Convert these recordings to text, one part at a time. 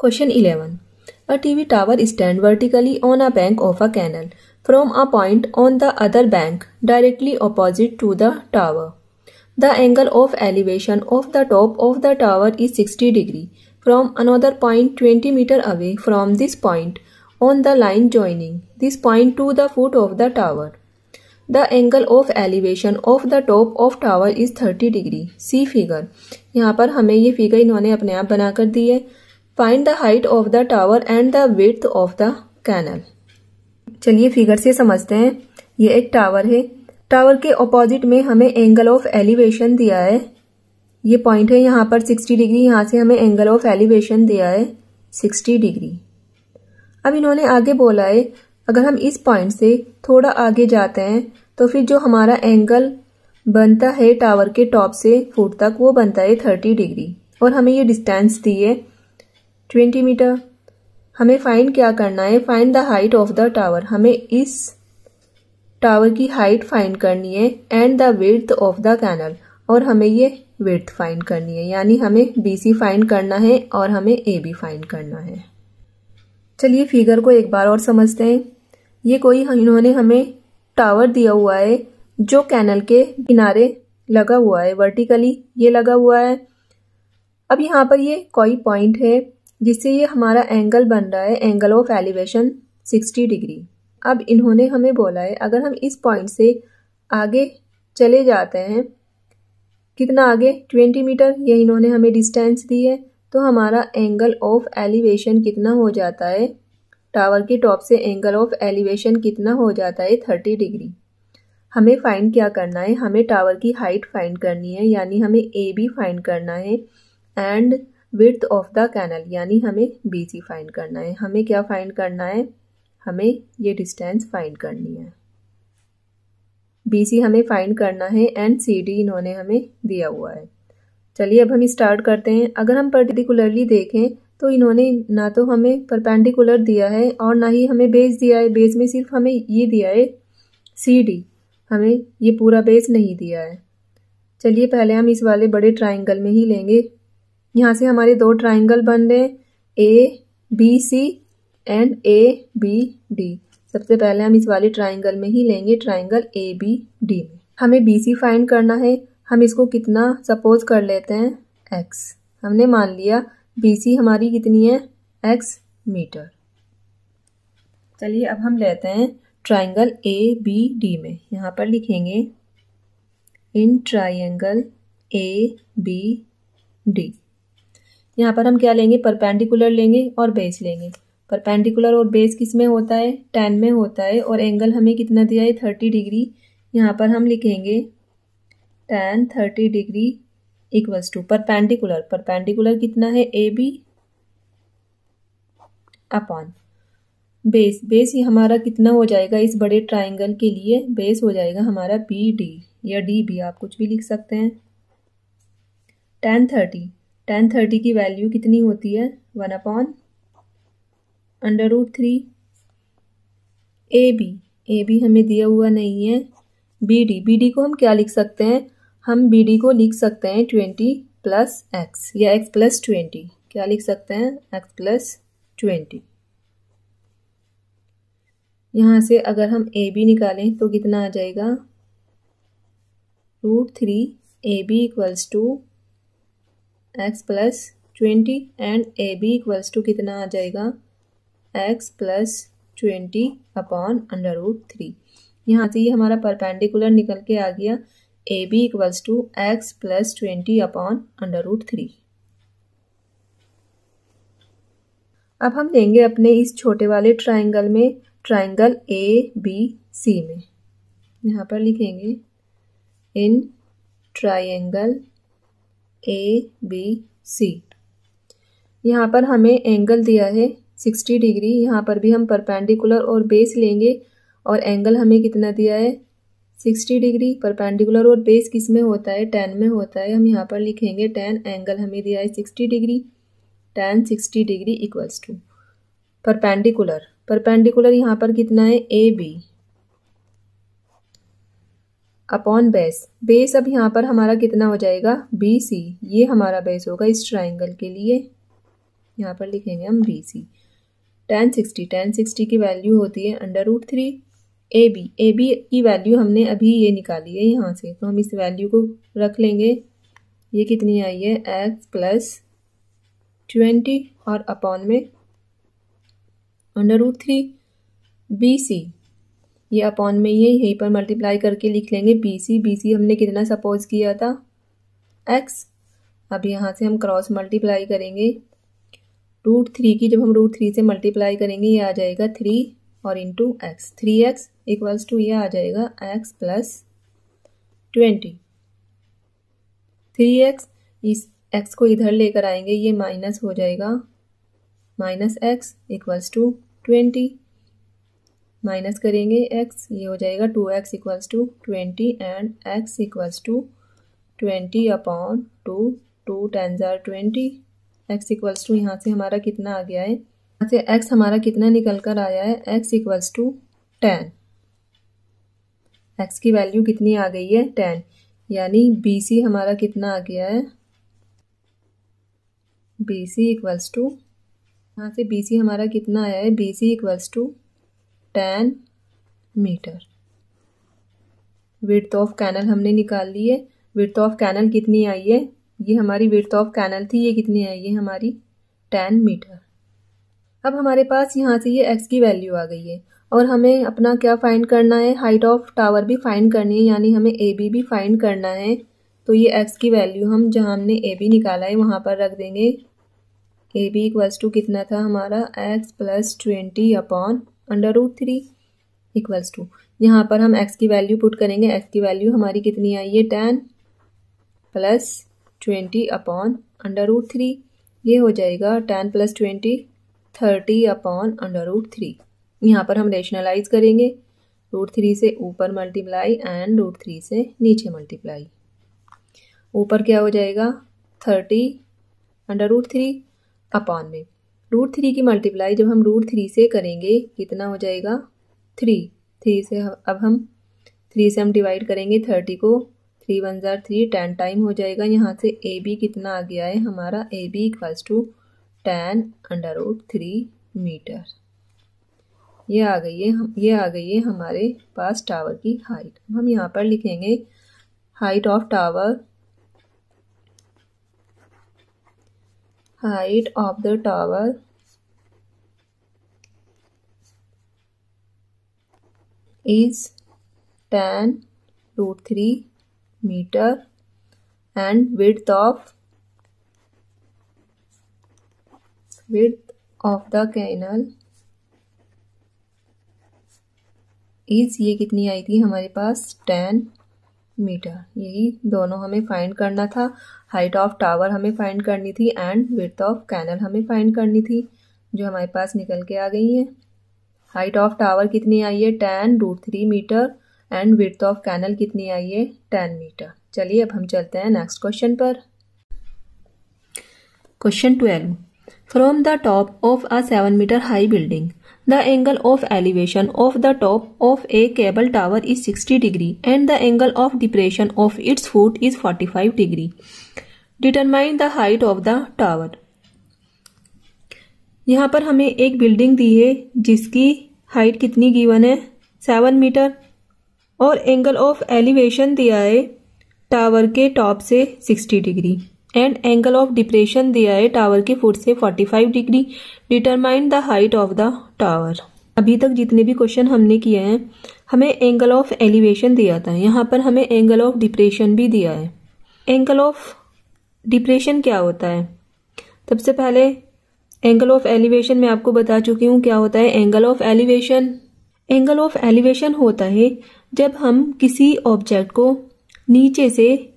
Question 11. A TV tower stands vertically on a bank of a canal from a point on the other bank directly opposite to the tower. The angle of elevation of the top of the tower is 60 degree from another point 20 meter away from this point on the line joining this point to the foot of the tower. The angle of elevation of the top of tower is 30 degree. See figure. यहाँ पर हमें ये figure इन्होंने अपने आप बना कर दी है. Find the height of the tower and the width of the canal. चलिए फिगर से समझते हैं. ये एक टावर है. टावर के ऑपोजिट में हमें एंगल ऑफ एलिवेशन दिया है. ये पॉइंट है यहाँ पर 60 डिग्री. यहाँ से हमें एंगल ऑफ एलिवेशन दिया है 60 डिग्री. अब इन्होंने आगे बोला है अगर हम इस पॉइंट से थोड़ा आगे जाते हैं तो फिर जो हमारा एंगल बनता है टावर के टॉप से फुट तक वो बनता है 30 डिग्री. और हमें ये डिस्टेंस दी है 20 मीटर. हमें फाइंड क्या करना है? Find the height of the tower. हमें इस टावर की हाइट फाइंड करनी है and the width of the canal. और हमें ये विड्थ फाइंड करनी है. यानी हमें BC फाइंड करना है और हमें AB फाइंड करना है. चलिए फिगर को एक बार और समझते हैं. ये कोई इन्होंने हमें टावर दिया हुआ है जो कैनल के किनारे लगा हुआ है. वर्टिकली ये लगा हुआ है. अब यहाँ पर ये कोई पॉइंट है जिससे ये हमारा एंगल बन रहा है एंगल ऑफ एलिवेशन 60 डिग्री. अब इन्होंने हमें बोला है अगर हम इस पॉइंट से आगे चले जाते हैं कितना आगे 20 मीटर ये इन्होंने हमें डिस्टेंस दी है तो हमारा एंगल ऑफ एलिवेशन कितना हो जाता है टावर के टॉप से एंगल ऑफ एलिवेशन कितना हो जाता है 30 डिग्री. हमें फाइंड क्या करना है? हमें टावर की हाइट फाइंड करनी है यानी हमें AB फाइंड करना है and width of the canal यानी हमें BC फाइंड करना है. हमें क्या फाइंड करना है? हमें ये डिस्टेंस फाइंड करनी है. BC हमें फाइंड करना है एंड CD इन्होंने हमें दिया हुआ है. चलिए अब हम स्टार्ट करते हैं. अगर हम पर्टिकुलरली देखें तो इन्होंने ना तो हमें परपेंडिकुलर दिया है और ना ही हमें बेस दिया है. बेस में सिर्फ हमें ये दिया है CD. हमें ये पूरा बेस नहीं दिया है. चलिए पहले हम इस वाले बड़े ट्राइंगल में ही लेंगे. यहाँ से हमारे दो ट्राइंगल बन रहे हैं ABC एंड ABD. सबसे पहले हम इस वाले ट्राइंगल में ही लेंगे ट्राइंगल ABD में. हमें BC फाइंड करना है. हम इसको कितना सपोज कर लेते हैं X. हमने मान लिया BC हमारी कितनी है X मीटर. चलिए अब हम लेते हैं ट्राइंगल ABD में. यहाँ पर लिखेंगे इन ट्राइंगल ABD. यहाँ पर हम क्या लेंगे? परपेंडिकुलर लेंगे और बेस लेंगे. परपेंडिकुलर और बेस किस में होता है? tan में होता है. और एंगल हमें कितना दिया है 30 डिग्री. यहाँ पर हम लिखेंगे tan 30 degree equals to perpendicular. Perpendicular कितना है AB अपॉन बेस. बेस ही हमारा कितना हो जाएगा इस बड़े ट्राइंगल के लिए? बेस हो जाएगा हमारा BD या DB आप कुछ भी लिख सकते हैं. tan 30 की वैल्यू कितनी होती है 1 अपॉन √3. AB हमें दिया हुआ नहीं है. BD को हम क्या लिख सकते हैं? हम BD को लिख सकते हैं 20 प्लस X या X प्लस 20. क्या लिख सकते हैं? X plus 20. यहाँ से अगर हम AB निकालें तो कितना आ जाएगा √3. AB equals to X plus 20 and AB equals to कितना आ जाएगा X प्लस 20 अपॉन √3. यहाँ से ये हमारा परपेंडिकुलर निकल के आ गया AB equals to X plus 20 upon √3. अब हम लेंगे अपने इस छोटे वाले ट्राइंगल में ट्राइंगल ABC में. यहाँ पर लिखेंगे इन ट्राइंगल ABC. यहाँ पर हमें एंगल दिया है 60 डिग्री. यहाँ पर भी हम परपेंडिकुलर और बेस लेंगे और एंगल हमें कितना दिया है 60 डिग्री. परपेंडिकुलर और बेस किस में होता है? tan में होता है. हम यहाँ पर लिखेंगे tan. एंगल हमें दिया है 60 degree. tan 60 degree equals to perpendicular यहाँ पर कितना है AB अपॉन बेस. अब यहाँ पर हमारा कितना हो जाएगा BC. ये हमारा बेस होगा इस ट्राइंगल के लिए. यहाँ पर लिखेंगे हम BC। tan 60 की वैल्यू होती है √3 AB की वैल्यू हमने अभी ये निकाली है यहाँ से, तो हम इस वैल्यू को रख लेंगे। ये कितनी आई है x + 20 और अपॉन में √3 BC, ये अपॉन में ये यहीं पर मल्टीप्लाई करके लिख लेंगे BC हमने कितना सपोज किया था x। अब यहाँ से हम क्रॉस मल्टीप्लाई करेंगे √3 की, जब हम √3 से मल्टीप्लाई करेंगे ये आ जाएगा 3 और into x, 3x equals to ये आ जाएगा x + 20। 3x, इस x को इधर लेकर आएंगे ये माइनस हो जाएगा, -x इक्वल्स टू 20, माइनस करेंगे x, ये हो जाएगा 2x equals to 20 and x equals to 20 upon 2, 2 10 20, x equals to यहाँ से हमारा कितना आ गया है, यहाँ से x हमारा कितना निकल कर आया है x इक्वल्स टू 10। x की वैल्यू कितनी आ गई है 10, यानी BC हमारा कितना आ गया है, BC इक्वल्स टू, यहाँ से BC हमारा कितना आया है, BC equals to 10 metre. Width of canal हमने निकाल ली है। विड्थ ऑफ कैनल कितनी आई है, ये हमारी विड्थ ऑफ कैनल थी, ये कितनी आई है हमारी 10 मीटर। अब हमारे पास यहाँ से ये x की वैल्यू आ गई है और हमें अपना क्या फाइंड करना है, हाइट ऑफ टावर भी फाइंड करनी है, यानी हमें AB भी फाइंड करना है। तो ये x की वैल्यू हम जहाँ हमने AB निकाला है वहाँ पर रख देंगे। AB इक्वल्स टू कितना था हमारा x + 20 अपॉन √3 इक्वल्स टू, यहाँ पर हम x की वैल्यू पुट करेंगे। x की वैल्यू हमारी कितनी आई है 10 + 20 अपॉन √3, ये हो जाएगा 10 + 20 30 अपॉन √3। यहाँ पर हम रेशनलाइज करेंगे, √3 से ऊपर मल्टीप्लाई एंड √3 से नीचे मल्टीप्लाई। ऊपर क्या हो जाएगा 30 √3 अपॉन में √3 की मल्टीप्लाई जब हम √3 से करेंगे कितना हो जाएगा 3 से, अब हम 3 से हम डिवाइड करेंगे 30 को, 3 1 3 10 टाइम हो जाएगा। यहाँ से AB कितना आ गया है हमारा, AB इक्वल्स टू 10 √3 मीटर। ये आ गई है हमारे पास टावर की हाइट। हम यहाँ पर लिखेंगे height of tower, height of the tower is 10 √3 meter and width of the canal is, ये कितनी आई थी हमारे पास 10 मीटर। यही दोनों हमें फाइंड करना था, हाइट ऑफ टावर हमें फाइंड करनी थी एंड विड्थ ऑफ कैनल हमें फाइंड करनी थी, जो हमारे पास निकल के आ गई है। हाइट ऑफ टावर कितनी आई है 10 √3 metre and width of canal कितनी आई है 10 मीटर। चलिए अब हम चलते हैं नेक्स्ट क्वेश्चन पर। Question 12, from the top of a 7 metre high building the angle of elevation of the top of a cable tower is 60 degree and the angle of depression of its foot is 45 degree. Determine the height of the tower. यहाँ पर हमें एक building दी है जिसकी height कितनी given है 7 metre और angle of elevation दिया है टावर के टॉप से 60 degree and angle of depression दिया है टावर के फुट से 45 degree. Determine the height of the tower. अभी तक जितने भी क्वेश्चन हमने किए हैं हमें एंगल ऑफ एलिवेशन दिया था, यहाँ पर हमें एंगल ऑफ डिप्रेशन भी दिया है। एंगल ऑफ डिप्रेशन क्या होता है, सबसे पहले एंगल ऑफ एलिवेशन मैं आपको बता चुकी हूँ क्या होता है। एंगल ऑफ एलिवेशन होता है जब हम किसी ऑब्जेक्ट को नीचे से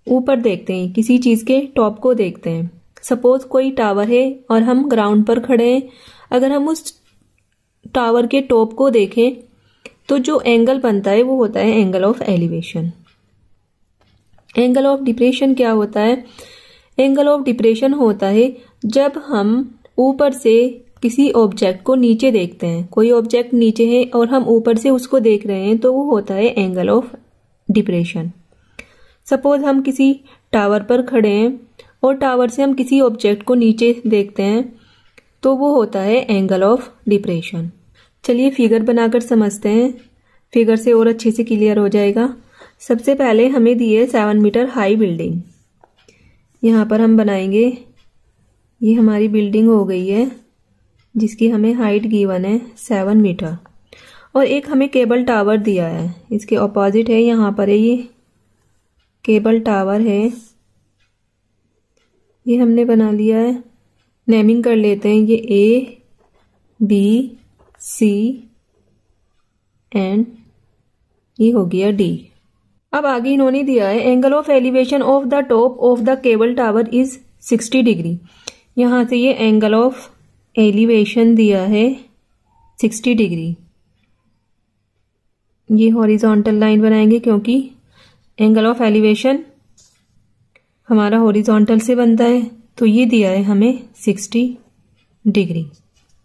ऊपर देखते हैं, किसी चीज के टॉप को देखते हैं। सपोज कोई टावर है और हम ग्राउंड पर खड़े हैं, अगर हम उस टावर के टॉप को देखें तो जो एंगल बनता है वो होता है angle of elevation. Angle of depression क्या होता है, एंगल ऑफ डिप्रेशन होता है जब हम ऊपर से किसी ऑब्जेक्ट को नीचे देखते हैं। कोई ऑब्जेक्ट नीचे है और हम ऊपर से उसको देख रहे हैं तो वो होता है एंगल ऑफ डिप्रेशन। सपोज हम किसी टावर पर खड़े हैं और टावर से हम किसी ऑब्जेक्ट को नीचे देखते हैं तो वो होता है एंगल ऑफ डिप्रेशन। चलिए फिगर बनाकर समझते हैं, फिगर से और अच्छे से क्लियर हो जाएगा। सबसे पहले हमें दी है 7 मीटर हाई बिल्डिंग। यहाँ पर हम बनाएंगे, ये हमारी बिल्डिंग हो गई है जिसकी हमें हाइट गिवन है 7 मीटर। और एक हमें केबल टावर दिया है, इसके ऑपोजिट है, यहाँ पर है ये केबल टावर है, ये हमने बना लिया है। नेमिंग कर लेते हैं, ये A, B, C एंड ये हो गया D। अब आगे इन्होंने दिया है angle of elevation of the top of the cable tower is 60 degree. यहाँ से ये एंगल ऑफ एलिवेशन दिया है 60 डिग्री। ये हॉरिजॉन्टल लाइन बनाएंगे क्योंकि एंगल ऑफ एलिवेशन हमारा हॉरिजॉन्टल से बनता है, तो ये दिया है हमें 60 डिग्री।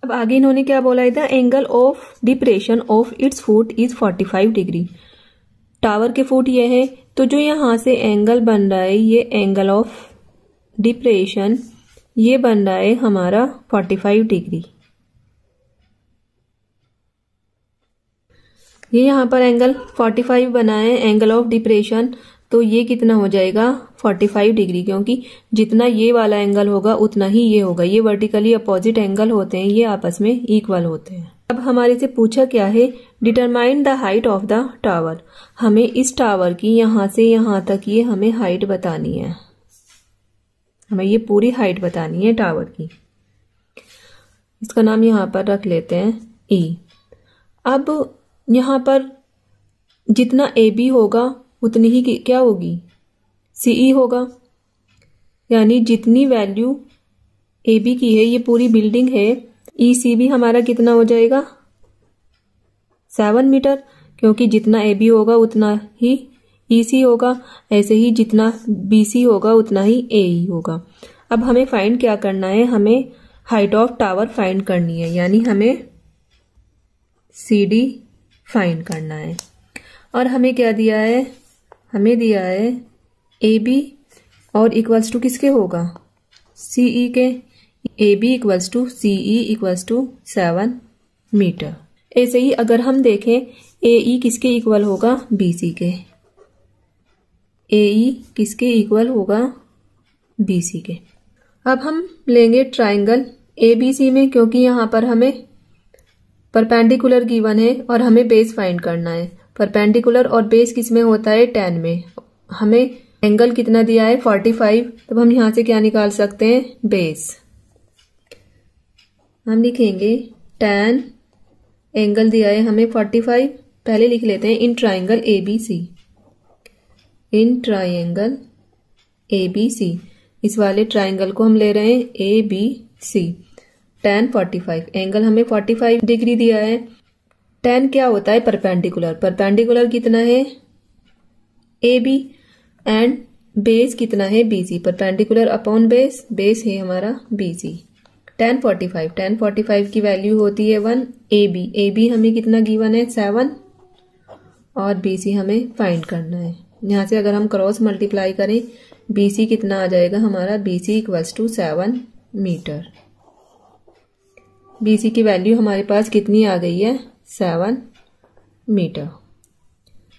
अब आगे इन्होंने क्या बोला है, the angle of depression of its foot is 45 degree. Tower के फुट ये है, तो जो यहां से एंगल बन रहा है ये एंगल ऑफ डिप्रेशन ये बन रहा है हमारा 45 डिग्री। ये यहाँ पर एंगल 45 बना है एंगल ऑफ डिप्रेशन, तो ये कितना हो जाएगा 45 डिग्री, क्योंकि जितना ये वाला एंगल होगा उतना ही ये होगा। ये वर्टिकली अपोजिट एंगल होते हैं, ये आपस में इक्वल होते हैं। अब हमारे से पूछा क्या है, determine the height of the tower. हमें इस टावर की यहाँ से यहाँ तक ये हमें हाइट बतानी है, हमें ये पूरी हाइट बतानी है टावर की। इसका नाम यहाँ पर रख लेते हैं E। अब यहाँ पर जितना AB होगा उतनी ही क्या होगी CE होगा, यानी जितनी वैल्यू AB की है, ये पूरी बिल्डिंग है, EC भी हमारा कितना हो जाएगा 7 मीटर, क्योंकि जितना AB होगा उतना ही EC होगा, ऐसे ही जितना BC होगा उतना ही AE होगा। अब हमें फाइंड क्या करना है, हमें हाइट ऑफ टावर फाइंड करनी है, यानी हमें CD फाइंड करना है। और हमें क्या दिया है, हमें दिया है AB और इक्वल्स टू किसके होगा CE के। AB equals to CE equals to 7 metre. ऐसे ही अगर हम देखें AE किसके इक्वल होगा BC के, AE किसके इक्वल होगा BC के। अब हम लेंगे ट्राइंगल ABC में, क्योंकि यहाँ पर हमें परपेंडिकुलर गिवन है और हमें बेस फाइंड करना है। परपेंडिकुलर और बेस किस में होता है 10 में। हमें एंगल कितना दिया है 45, तब हम यहां से क्या निकाल सकते हैं बेस। हम लिखेंगे tan एंगल दिया है हमें 45, पहले लिख लेते हैं in triangle ABC, in triangle ABC। इस वाले ट्राइंगल को हम ले रहे हैं ABC। tan 45 एंगल हमें 45 डिग्री दिया है। tan क्या होता है परपेंडिकुलर, परपेंडिकुलर कितना है AB एंड बेस कितना है BC, perpendicular upon base, base है हमारा BC। tan 45 की वैल्यू होती है 1। AB हमें कितना गिवन है 7 और BC हमें फाइंड करना है। यहाँ से अगर हम क्रॉस मल्टीप्लाई करें BC कितना आ जाएगा हमारा, BC equals to 7 metre. BC की वैल्यू हमारे पास कितनी आ गई है 7 मीटर।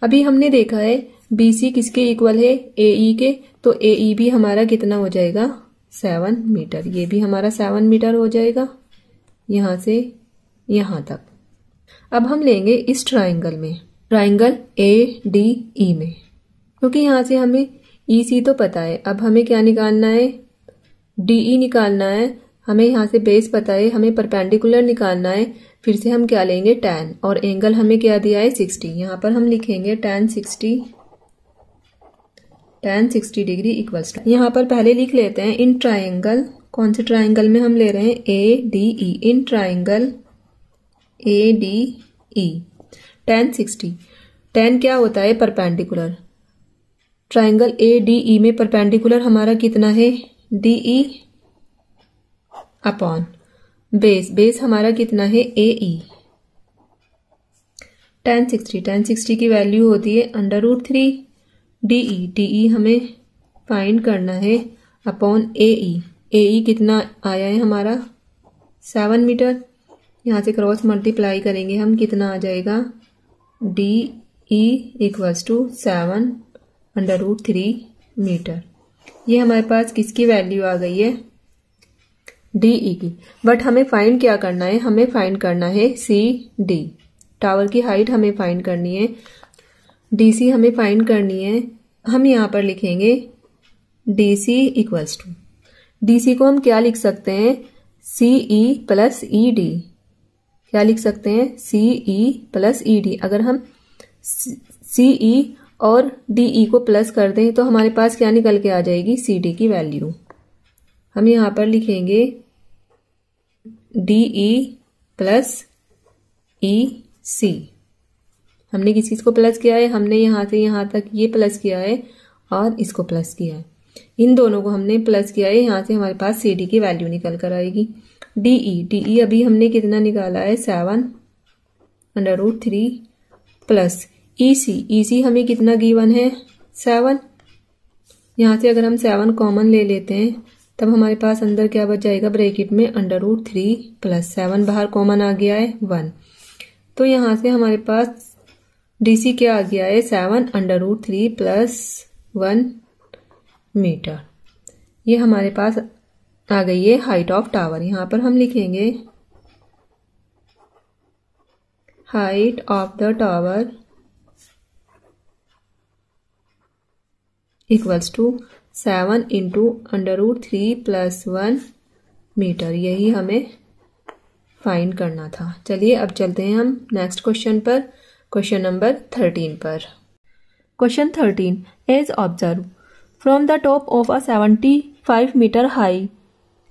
अभी हमने देखा है BC किसके इक्वल है AE के, तो AE भी हमारा कितना हो जाएगा 7 मीटर। ये भी हमारा 7 मीटर हो जाएगा यहां से यहां तक। अब हम लेंगे इस ट्राइंगल में, ट्राइंगल ADE में, क्योंकि यहां से हमें EC तो पता है, अब हमें क्या निकालना है DE निकालना है। हमें यहाँ से बेस पता है, हमें परपेंडिकुलर निकालना है। फिर से हम क्या लेंगे tan, और एंगल हमें क्या दिया है 60। यहाँ पर हम लिखेंगे tan 60 डिग्री इक्वल्स टू, यहाँ पर पहले लिख लेते हैं इन ट्राइंगल, कौन से ट्राइंगल में हम ले रहे हैं ADE, in triangle ADE tan 60। tan क्या होता है परपेंडिकुलर, ट्राइंगल ADE में परपेंडिकुलर हमारा कितना है DE अपॉन बेस, बेस हमारा कितना है AE। tan 60 की वैल्यू होती है √3 DE हमें फाइंड करना है अपॉन AE कितना आया है हमारा 7 मीटर। यहाँ से क्रॉस मल्टीप्लाई करेंगे हम, कितना आ जाएगा, D E equals to 7/√3 metre. ये हमारे पास किसकी वैल्यू आ गई है, डी ई की। बट हमें फाइंड क्या करना है, हमें फाइंड करना है सी डी, टावर की हाइट हमें फाइंड करनी है, डी सी हमें फाइंड करनी है। हम यहाँ पर लिखेंगे D C equals to, D C को हम क्या लिख सकते हैं, सी ई प्लस ई डी। क्या लिख सकते हैं, सी ई प्लस ई डी। अगर हम सी ई और डी ई को प्लस कर दें तो हमारे पास क्या निकल के आ जाएगी, सी डी की वैल्यू। हम यहाँ पर लिखेंगे डी ई प्लस ई सी। हमने किस चीज को प्लस किया है, हमने यहाँ से यहाँ तक ये प्लस किया है और इसको प्लस किया है, इन दोनों को हमने प्लस किया है। यहाँ से हमारे पास सी डी की वैल्यू निकल कर आएगी। डी ई अभी हमने कितना निकाला है, 7/√3 प्लस ई सी हमें कितना गिवन है, 7। यहाँ से अगर हम 7 कॉमन ले लेते हैं तब हमारे पास अंदर क्या बच जाएगा, ब्रैकेट में √3 प्लस 7 बाहर कॉमन आ गया है 1। तो यहाँ से हमारे पास डी सी क्या आ गया है, 7/√3 प्लस 1 मीटर। ये हमारे पास आ गई है हाइट ऑफ टावर। यहाँ पर हम लिखेंगे height of the tower equals to 7 × √3 plus 1 metre. यही हमें फाइंड करना था। चलिए अब चलते हैं हम नेक्स्ट क्वेश्चन पर, क्वेश्चन नंबर 13 पर। Question 13, as observe from the top of a 75 metre high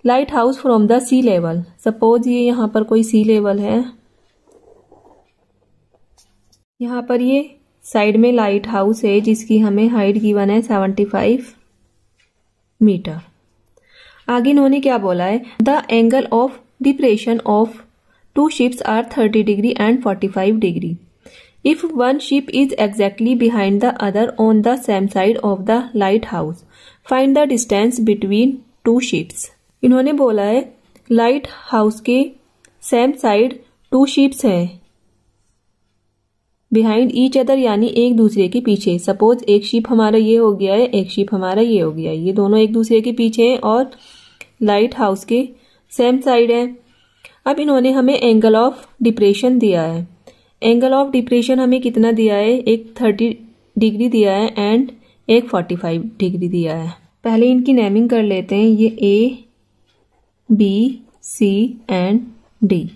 lighthouse from the sea level. Suppose ये यहाँ पर कोई सी लेवल है, यहाँ पर ये साइड में लाइट हाउस है जिसकी हमें हाइट गिवन है 75 मीटर। आगे इन्होंने क्या बोला है, the angle of depression of 2 ships are 30 degree and 45 degree. If one ship is exactly behind the other on the same side of the lighthouse, find the distance between 2 ships. इन्होंने बोला है light house के same side 2 ships हैं behind each other, यानी एक दूसरे के पीछे। सपोज एक शिप हमारा ये हो गया है, एक शिप हमारा ये हो गया है, ये दोनों एक दूसरे के पीछे हैं और लाइट हाउस के सेम साइड है। अब इन्होंने हमें एंगल ऑफ डिप्रेशन दिया है। एंगल ऑफ डिप्रेशन हमें कितना दिया है, एक 30 डिग्री दिया है एंड एक 45 डिग्री दिया है। पहले इनकी नेमिंग कर लेते हैं, ये A B C and D.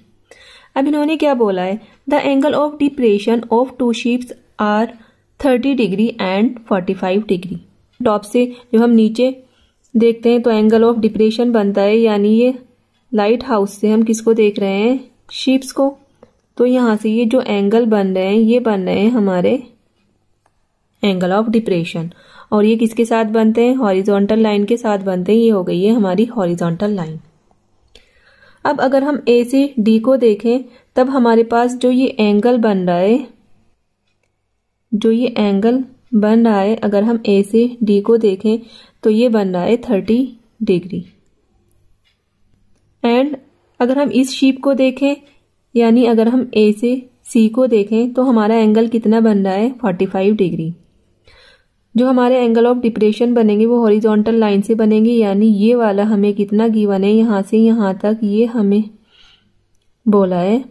अब इन्होंने क्या बोला है, the angle of depression of 2 ships are 30 degree and 45 degree. Top से जब हम नीचे देखते हैं तो एंगल ऑफ डिप्रेशन बनता है, यानी ये लाइट हाउस से हम किसको देख रहे हैं, शिप्स को। तो यहाँ से ये जो एंगल बन रहे हैं ये बन रहे हैं हमारे एंगल ऑफ डिप्रेशन, और ये किसके साथ बनते हैं, हॉरिजॉन्टल लाइन के साथ बनते हैं। ये हो गई है हमारी हॉरिजॉन्टल लाइन। अब अगर हम ए से डी को देखें तब हमारे पास जो ये एंगल बन रहा है, अगर हम ए से डी को देखें तो ये बन रहा है 30 डिग्री। एंड अगर हम इस शिप को देखें, यानी अगर हम ए से सी को देखें तो हमारा एंगल कितना बन रहा है, 45 डिग्री। जो हमारे एंगल ऑफ डिप्रेशन बनेंगे वो हॉरिजॉन्टल लाइन से बनेंगे, यानी ये वाला हमें कितना गिवन है, यहाँ से यहाँ तक ये हमें बोला है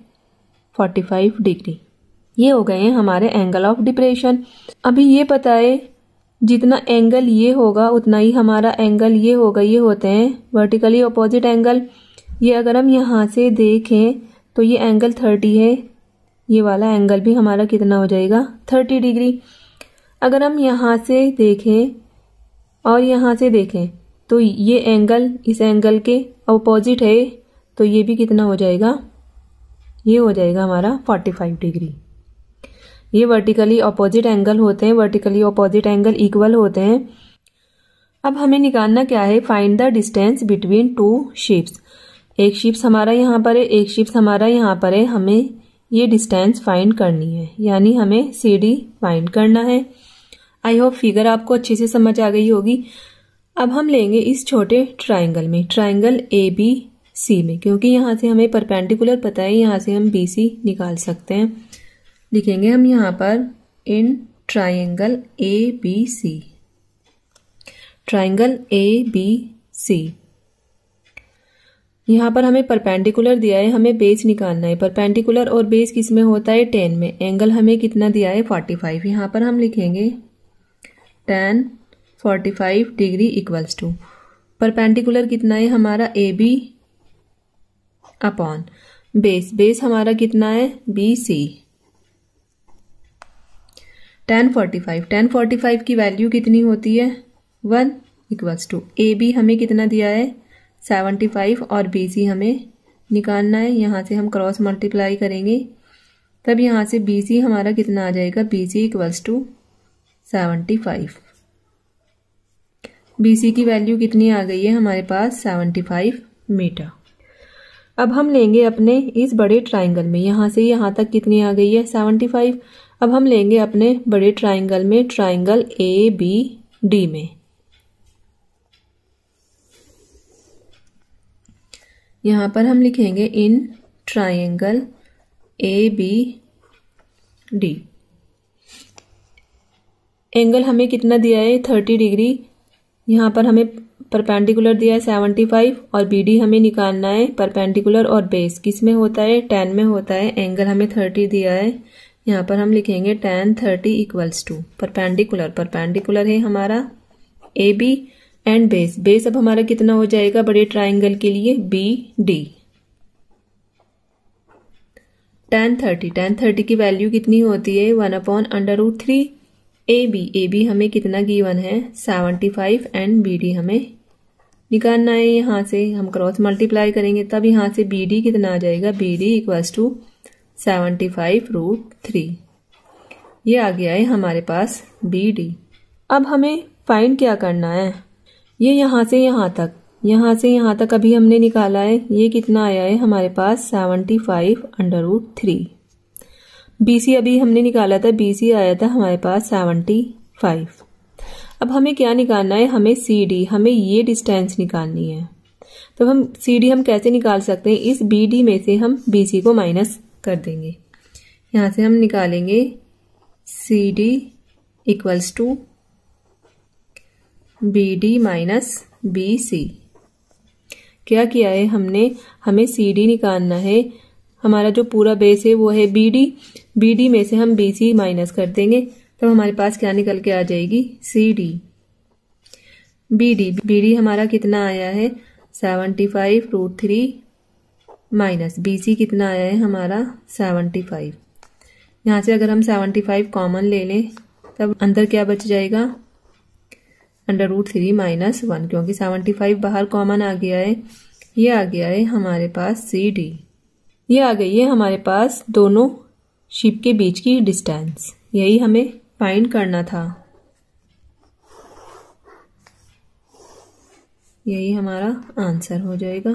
45 डिग्री। ये हो गए हैं हमारे एंगल ऑफ डिप्रेशन। अभी ये पता है जितना एंगल ये होगा उतना ही हमारा एंगल ये होगा, ये होते हैं वर्टिकली अपोजिट एंगल। ये अगर हम यहाँ से देखें तो ये एंगल 30 है, ये वाला एंगल भी हमारा कितना हो जाएगा, 30 डिग्री। अगर हम यहाँ से देखें और यहाँ से देखें तो ये एंगल इस एंगल के अपोजिट है, तो ये भी कितना हो जाएगा, ये हो जाएगा हमारा 45 डिग्री। ये वर्टिकली अपोजिट एंगल होते हैं, वर्टिकली अपोजिट एंगल इक्वल होते हैं। अब हमें निकालना क्या है, find the distance between 2 ships. एक शिप्स हमारा यहाँ पर है, एक शिप्स हमारा यहाँ पर है, हमें ये डिस्टेंस फाइंड करनी है, यानी हमें सी डी फाइंड करना है। आई होप फिगर आपको अच्छे से समझ आ गई होगी। अब हम लेंगे इस छोटे ट्राइंगल में, ट्राइंगल ए बी सी में, क्योंकि यहाँ से हमें परपेंडिकुलर पता है, यहाँ से हम BC निकाल सकते हैं। लिखेंगे हम यहाँ पर in triangle ABC, triangle ABC। यहाँ पर हमें परपेंडिकुलर दिया है, हमें बेस निकालना है। परपेंडिकुलर और बेस किस में होता है? tan में। एंगल हमें कितना दिया है? 45। यहाँ पर हम लिखेंगे tan 45 degree equals to perpendicular कितना है हमारा? AB अपॉन बेस, बेस हमारा कितना है? BC। tan 45 की वैल्यू कितनी होती है? 1 इक्वल्स टू AB हमें कितना दिया है? 75 और BC हमें निकालना है। यहाँ से हम क्रॉस मल्टीप्लाई करेंगे, तब यहाँ से BC हमारा कितना आ जाएगा? BC equals to 75। BC की वैल्यू कितनी आ गई है हमारे पास? 75 मीटर। अब हम लेंगे अपने इस बड़े ट्राइंगल में, यहाँ से यहाँ तक कितनी आ गई है? 75। अब हम लेंगे अपने बड़े ट्राइंगल में, ट्राइंगल ABD में। यहाँ पर हम लिखेंगे इन ट्राइंगल ABD। एंगल हमें कितना दिया है? 30 डिग्री। यहाँ पर हमें परपेंडिकुलर दिया है 75 और BD हमें निकालना है। परपेंडिकुलर और बेस किस में होता है? tan में होता है। एंगल हमें 30 दिया है, यहाँ पर हम लिखेंगे tan 30 इक्वल्स टू परपेंडिकुलर है हमारा AB एंड बेस, बेस अब हमारा कितना हो जाएगा बड़े ट्राइंगल के लिए? BD। tan 30 की वैल्यू कितनी होती है? 1/√3 AB हमें कितना गिवन है? 75 एंड BD हमें निकालना है। यहाँ से हम क्रॉस मल्टीप्लाई करेंगे, तब यहाँ से BD कितना आ जाएगा? BD equals to 75√3। ये आ गया है हमारे पास BD। अब हमें फाइंड क्या करना है? ये यहाँ से यहाँ तक अभी हमने निकाला है, ये कितना आया है हमारे पास? 75√3। BC अभी हमने निकाला था, BC आया था हमारे पास 75। अब हमें क्या निकालना है? हमें CD, हमें ये डिस्टेंस निकालनी है। तो हम CD हम कैसे निकाल सकते हैं? इस BD में से हम BC को माइनस कर देंगे। यहाँ से हम निकालेंगे CD equals to BD minus BC। क्या किया है हमने? हमें CD निकालना है। हमारा जो पूरा बेस है वो है BD में से हम BC माइनस कर देंगे, तो हमारे पास क्या निकल के आ जाएगी? CD। BD हमारा कितना आया है? 75√3 माइनस BC कितना आया है हमारा? 75। यहाँ से अगर हम 75 कॉमन ले लें, तब अंदर क्या बच जाएगा? √3 माइनस 1, क्योंकि 75 बाहर कॉमन आ गया है। ये आ गया है हमारे पास CD। ये आ गई है हमारे पास दोनों शिप के बीच की डिस्टेंस। यही हमें फाइंड करना था। यही हमारा आंसर हो जाएगा।